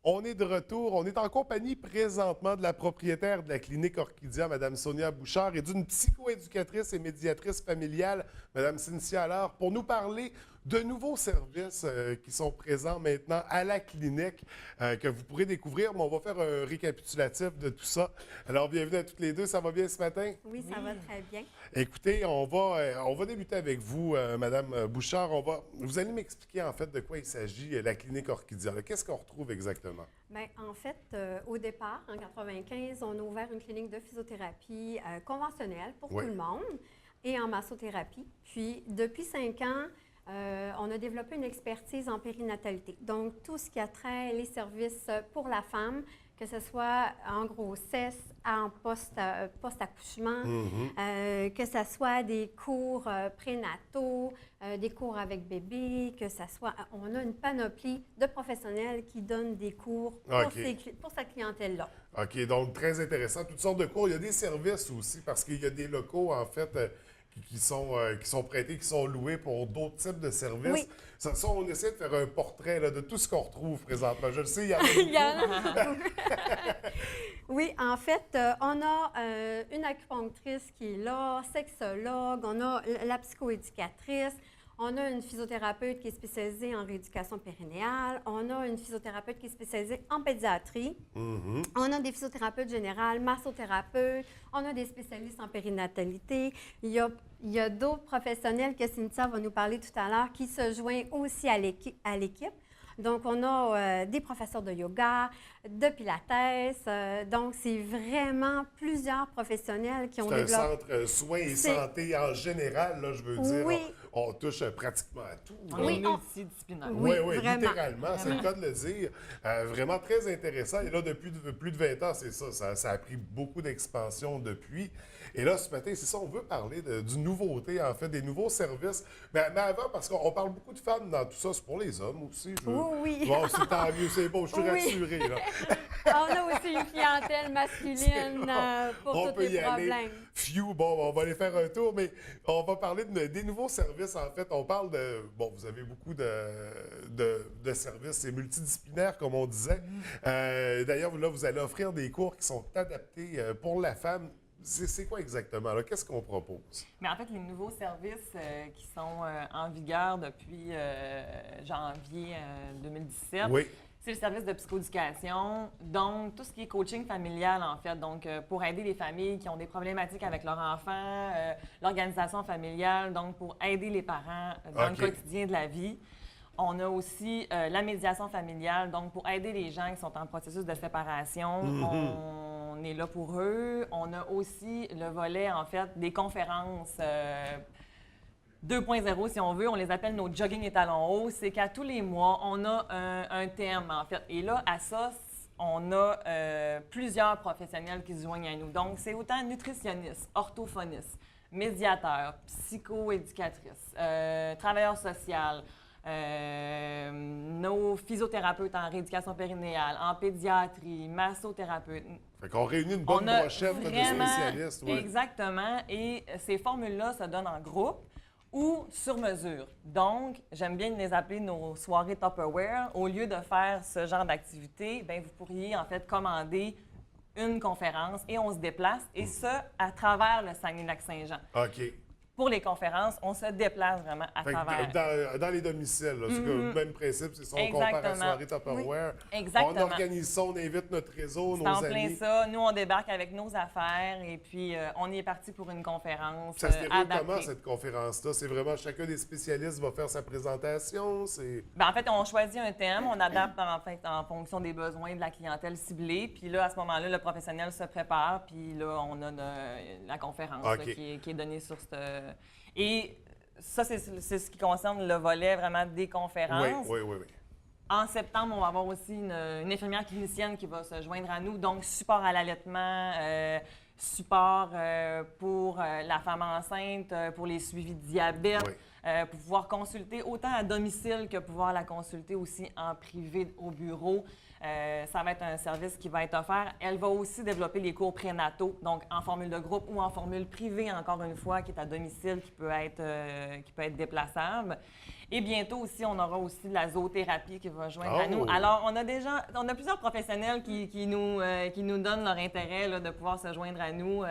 On est de retour. On est en compagnie présentement de la propriétaire de la clinique Orchidia, Mme Sonia Bouchard, et d'une psychoéducatrice et médiatrice familiale, Mme Cynthia Allard, pour nous parler de nouveaux services qui sont présents maintenant à la clinique, que vous pourrez découvrir. Mais on va faire un récapitulatif de tout ça. Alors, bienvenue à toutes les deux. Ça va bien ce matin? Oui, ça va très bien. Écoutez, on va débuter avec vous, Madame Bouchard. Vous allez m'expliquer en fait de quoi il s'agit, la clinique Orchidia. Qu'est-ce qu'on retrouve exactement? Bien, en fait, au départ, en 1995, on a ouvert une clinique de physiothérapie conventionnelle pour tout le monde et en massothérapie. Puis, depuis 5 ans, on a développé une expertise en périnatalité. Donc, tout ce qui a trait les services pour la femme, que ce soit en grossesse, en post-accouchement, que ce soit des cours prénataux, des cours avec bébé, que ce soit... On a une panoplie de professionnels qui donnent des cours pour sa clientèle-là. OK, donc très intéressant. Toutes sortes de cours. Il y a des services aussi, parce qu'il y a des locaux, en fait, qui sont prêtés, qui sont loués pour d'autres types de services. Oui. Ça, on essaie de faire un portrait là, de tout ce qu'on retrouve présentement. Je le sais, il y en a Il y en a beaucoup. Oui, en fait, on a une acupunctrice qui est là, sexologue, on a la psychoéducatrice, on a une physiothérapeute qui est spécialisée en rééducation périnéale, on a une physiothérapeute qui est spécialisée en pédiatrie, on a des physiothérapeutes générales, massothérapeutes, on a des spécialistes en périnatalité. Il y a d'autres professionnels que Cynthia va nous parler tout à l'heure qui se joignent aussi à l'équipe. Donc, on a des professeurs de yoga, de pilates. Donc, c'est vraiment plusieurs professionnels qui ont développé... C'est un centre soins et santé en général, là, je veux dire. Oui. On touche pratiquement à tout. On est multidisciplinaire. Oui, vraiment. littéralement, c'est le cas de le dire. Vraiment très intéressant. Et là, depuis plus de 20 ans, c'est ça. Ça a pris beaucoup d'expansion depuis. Et là, ce matin, c'est ça, on veut parler d'une nouveauté, en fait, des nouveaux services. Mais avant, parce qu'on parle beaucoup de femmes dans tout ça, c'est pour les hommes aussi. Oui. Bon, c'est tant mieux, c'est bon, je suis rassuré, là. On a aussi une clientèle masculine pour tous les problèmes. Phew, bon, on va aller faire un tour, mais on va parler des nouveaux services, en fait. On parle de... Bon, vous avez beaucoup de services, c'est multidisciplinaire, comme on disait. D'ailleurs, là, vous allez offrir des cours qui sont adaptés pour la femme. C'est quoi exactement? Qu'est-ce qu'on propose? Mais en fait, les nouveaux services qui sont en vigueur depuis janvier 2017, oui. C'est le service de psychoéducation, donc tout ce qui est coaching familial, en fait. Donc, pour aider les familles qui ont des problématiques avec leurs enfants, l'organisation familiale, donc pour aider les parents dans le quotidien de la vie. On a aussi la médiation familiale, donc pour aider les gens qui sont en processus de séparation. On est là pour eux. On a aussi le volet, en fait, des conférences 2.0, si on veut. On les appelle nos jogging et talons hauts. C'est qu'à tous les mois, on a un thème, en fait. Et là, à ça, on a plusieurs professionnels qui se joignent à nous. Donc, c'est autant nutritionnistes, orthophonistes, médiateurs, psychoéducatrices, travailleurs sociaux, nos physiothérapeutes en rééducation périnéale, en pédiatrie, massothérapeutes. Fait qu'on réunit une bonne brochette de spécialistes. Oui. Exactement. Et ces formules-là se donnent en groupe ou sur mesure. Donc, j'aime bien les appeler nos soirées Tupperware. Au lieu de faire ce genre d'activité, bien, vous pourriez en fait commander une conférence et on se déplace, et ça à travers le Saguenay-Lac-Saint-Jean. OK. Pour les conférences, on se déplace vraiment à travers. Dans les domiciles, c'est le même principe, c'est ça, on compare à la soirée Tupperware. Oui. Exactement. On organise ça, on invite notre réseau, nos amis. C'est en plein ça. Nous, on débarque avec nos affaires et puis on y est parti pour une conférence Ça se déroule adaptée. comment, cette conférence-là? C'est vraiment chacun des spécialistes va faire sa présentation? Bien, en fait, on choisit un thème, on adapte en fonction des besoins de la clientèle ciblée. Puis là, à ce moment-là, le professionnel se prépare, puis là, on a la conférence là, qui est donnée sur ce... Et ça, c'est ce qui concerne le volet vraiment des conférences. Oui. En septembre, on va avoir aussi une infirmière clinicienne qui va se joindre à nous. Donc, support à l'allaitement, support pour la femme enceinte, pour les suivis de diabète, Oui. pour pouvoir consulter autant à domicile que pouvoir la consulter aussi en privé au bureau. Ça va être un service qui va être offert. Elle va aussi développer les cours prénataux, donc en formule de groupe ou en formule privée, encore une fois, qui est à domicile, qui peut être déplaçable. Et bientôt aussi, on aura aussi de la zoothérapie qui va joindre à nous. Alors, on a plusieurs professionnels qui nous donnent leur intérêt là, de pouvoir se joindre à nous,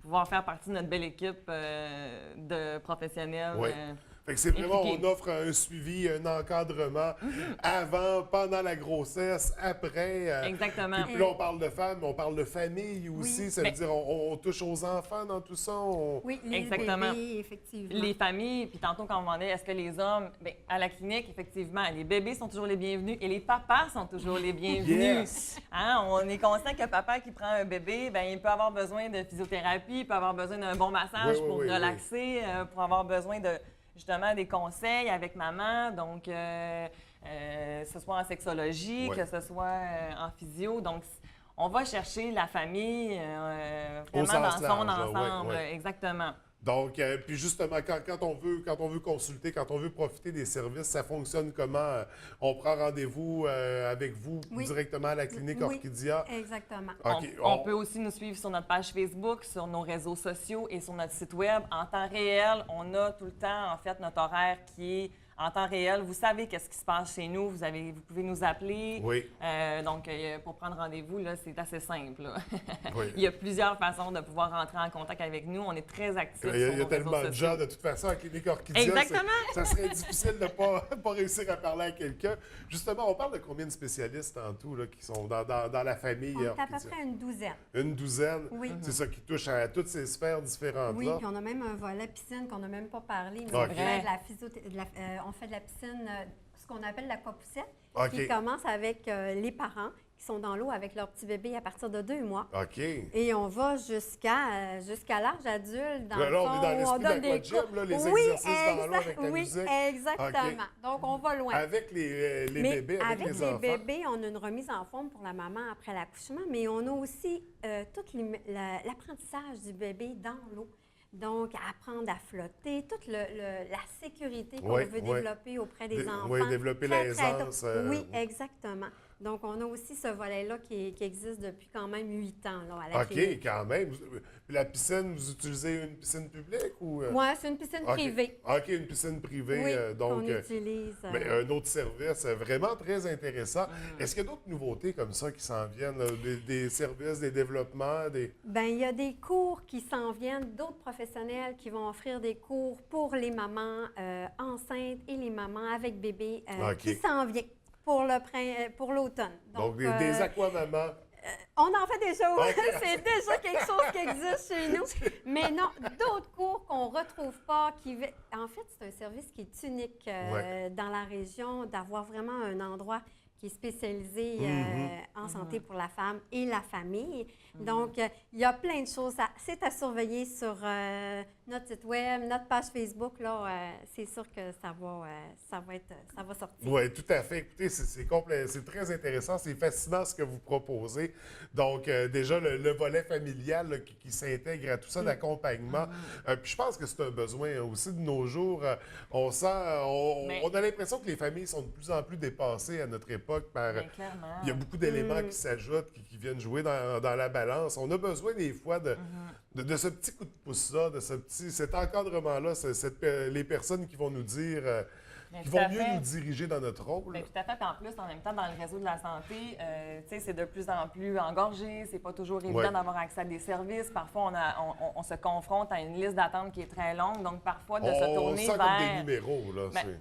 pouvoir faire partie de notre belle équipe de professionnels. Oui. Fait que c'est vraiment, impliqués. on offre un suivi, un encadrement avant, pendant la grossesse, après. Exactement. Puis là, on parle de femmes, mais on parle de famille aussi. Oui. Ça veut dire on touche aux enfants dans tout ça. Oui, les Exactement. bébés, effectivement. Les familles, puis tantôt quand on demandait est-ce que les hommes, bien, à la clinique, effectivement, les bébés sont toujours les bienvenus et les papas sont toujours les bienvenus. Yes! Hein, on est conscient que papa qui prend un bébé, bien, il peut avoir besoin de physiothérapie, il peut avoir besoin d'un bon massage Oui, oui, pour oui, relaxer, pour avoir besoin de justement des conseils avec maman, donc que ce soit en sexologie, Oui. que ce soit en physio. Donc, on va chercher la famille vraiment dans sens son large, là, ensemble. oui, oui. Exactement. Donc, puis justement, quand on veut consulter, quand on veut profiter des services, ça fonctionne comment? On prend rendez-vous avec vous Oui. directement à la clinique Oui. Orchidia? Exactement. OK, On peut aussi nous suivre sur notre page Facebook, sur nos réseaux sociaux et sur notre site Web. En temps réel, on a tout le temps, en fait, notre horaire qui est en temps réel. Vous savez qu'est-ce qui se passe chez nous. Vous pouvez nous appeler. Oui. Donc, pour prendre rendez-vous, là, c'est assez simple. Là. Oui. Il y a plusieurs façons de pouvoir rentrer en contact avec nous. On est très actifs Il y sur a nos tellement réseaux de sociaux. gens, de toute façon, à la clinique Orchidia. Exactement. Ça serait difficile de ne pas réussir à parler à quelqu'un. Justement, on parle de combien de spécialistes en tout là, qui sont dans la famille On est à peu Orchidia? près une douzaine. Une douzaine? Oui. C'est ça qui touche à toutes ces sphères différentes-là? Oui, puis on a même un volet piscine qu'on n'a même pas parlé. Mais OK. on fait de la piscine, ce qu'on appelle l'aquapoussette, OK. qui commence avec les parents qui sont dans l'eau avec leur petit bébé à partir de 2 mois. OK. Et on va jusqu'à l'âge adulte. Dans Là, le on fond, est dans l'esprit donne des d'aquagym, cours. là, les Oui, exercices dans l'eau avec la oui, musique. exactement. OK. Donc, on va loin. Avec les Mais bébés, avec les enfants? bébés, on a une remise en forme pour la maman après l'accouchement, mais on a aussi tout l'apprentissage du bébé dans l'eau. Donc, apprendre à flotter, toute la sécurité qu'on Oui, veut oui. développer auprès des enfants. Oui, développer Très, très tôt. l'aisance. Oui, exactement. Donc, on a aussi ce volet-là qui existe depuis quand même 8 ans là, à la OK, clinique. quand même. Puis la piscine, vous utilisez une piscine publique ou? Oui, c'est une piscine OK. privée. OK, une piscine privée. Oui, donc, qu'on utilise. mais un autre service vraiment très intéressant. Est-ce qu'il y a d'autres nouveautés comme ça qui s'en viennent? Là? Des services, des développements, des... Bien, il y a des cours qui s'en viennent, d'autres professionnels qui vont offrir des cours pour les mamans enceintes et les mamans avec bébé OK. qui s'en viennent pour l'automne. Donc, des aquamamans. On en fait déjà, oui. OK. C'est déjà quelque chose qui existe chez nous. Mais non, d'autres cours qu'on ne retrouve pas. En fait, c'est un service qui est unique dans la région, d'avoir vraiment un endroit qui est spécialisé en santé pour la femme et la famille. Donc, il y a plein de choses. C'est à surveiller sur notre site web, notre page Facebook. Là, c'est sûr que ça va sortir. Oui, tout à fait. Écoutez, c'est très intéressant, c'est fascinant ce que vous proposez. Donc, déjà, le volet familial là, qui s'intègre à tout ça d'accompagnement. Puis je pense que c'est un besoin aussi de nos jours. On a l'impression que les familles sont de plus en plus dépassées à notre époque par... Bien, clairement. Il y a beaucoup d'éléments qui s'ajoutent, qui viennent jouer dans la balance. On a besoin des fois de ce petit coup de pouce-là, de cet encadrement-là, les personnes qui vont nous dire... Bien, qui tout à vont mieux fait. nous diriger dans notre rôle. Bien, tout à fait. Puis en plus, en même temps, dans le réseau de la santé, tu sais, c'est de plus en plus engorgé. C'est pas toujours évident Ouais. d'avoir accès à des services. Parfois, on se confronte à une liste d'attente qui est très longue. Donc, parfois, de se On tourner sent vers... comme des numéros, là. Ben,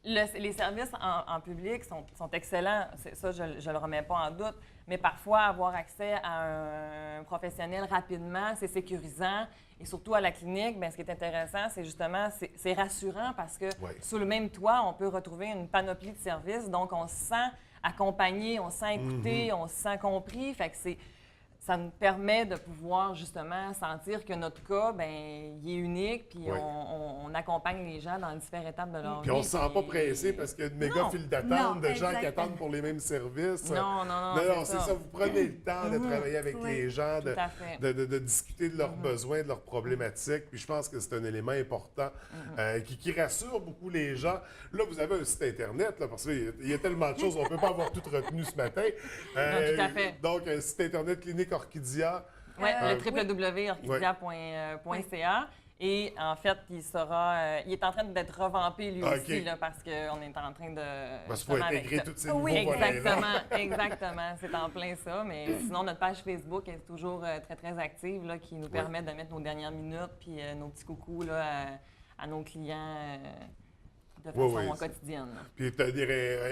les services en public sont excellents. Ça, je ne le remets pas en doute. Mais parfois, avoir accès à un professionnel rapidement, c'est sécurisant. Et surtout à la clinique, bien, ce qui est intéressant, c'est justement, c'est rassurant parce que sous le même toit, on peut retrouver une panoplie de services. Donc, on se sent accompagné, on se sent écouté, on se sent compris. Fait que ça nous permet de pouvoir justement sentir que notre cas, ben, il est unique, puis Oui. on accompagne les gens dans différentes étapes de leur vie. Puis on ne se sent pas pressé parce qu'il y a une méga Non. file d'attente Non, de gens qui exactement. attendent pour les mêmes services. Non, C'est ça. Vous prenez le temps de travailler avec Oui. les gens, Tout à fait. de discuter de leurs besoins, de leurs problématiques. Puis je pense que c'est un élément important qui rassure beaucoup les gens. Là, vous avez un site Internet, là, parce qu'il y a tellement de choses, on ne peut pas avoir tout retenu ce matin. tout à fait. Donc, un site Internet Clinique Orchidia. Oui, le oui. www.orchidia.ca. Et en fait, il est en train d'être revampé lui OK. aussi, là, parce qu'on est en train de... Parce qu'il faut justement, intégrer avec tous ces nouveaux Oui, volets-là. Exactement. C'est en plein ça. Mais sinon, notre page Facebook est toujours très, très active, là, qui nous permet de mettre nos dernières minutes puis nos petits coucous là, à nos clients de façon quotidienne. là. Puis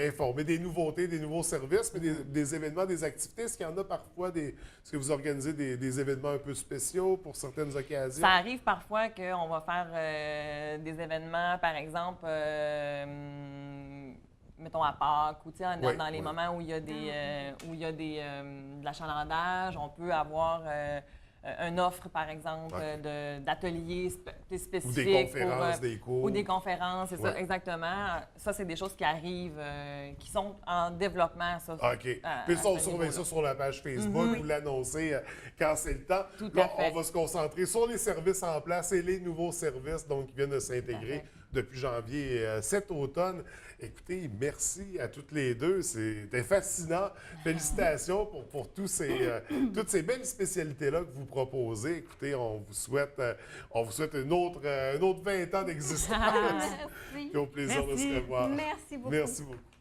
informer des nouveautés, des nouveaux services, mais des événements, des activités. Est-ce qu'il y en a parfois est-ce que vous organisez des événements un peu spéciaux pour certaines occasions? Ça arrive parfois qu'on va faire des événements, par exemple, mettons à Pâques, ou dans les moments où il y a de l'achalandage, on peut avoir une offre, par exemple, d'ateliers spécifiques. Ou des conférences, des cours. Ou des conférences, c'est ça, Ouais. exactement. Ça, c'est des choses qui arrivent, qui sont en développement, ça. OK. Puis ça, on surveille ça sur la page Facebook, vous l'annoncez quand c'est le temps. Tout Là, à fait. on va se concentrer sur les services en place et les nouveaux services donc, qui viennent de s'intégrer depuis janvier cet automne. Écoutez, merci à toutes les deux. C'était fascinant. Félicitations pour toutes ces belles spécialités-là que vous proposez. Écoutez, on vous souhaite une autre 20 ans d'existence. Merci. Puis au plaisir de se revoir. Merci beaucoup. Merci beaucoup.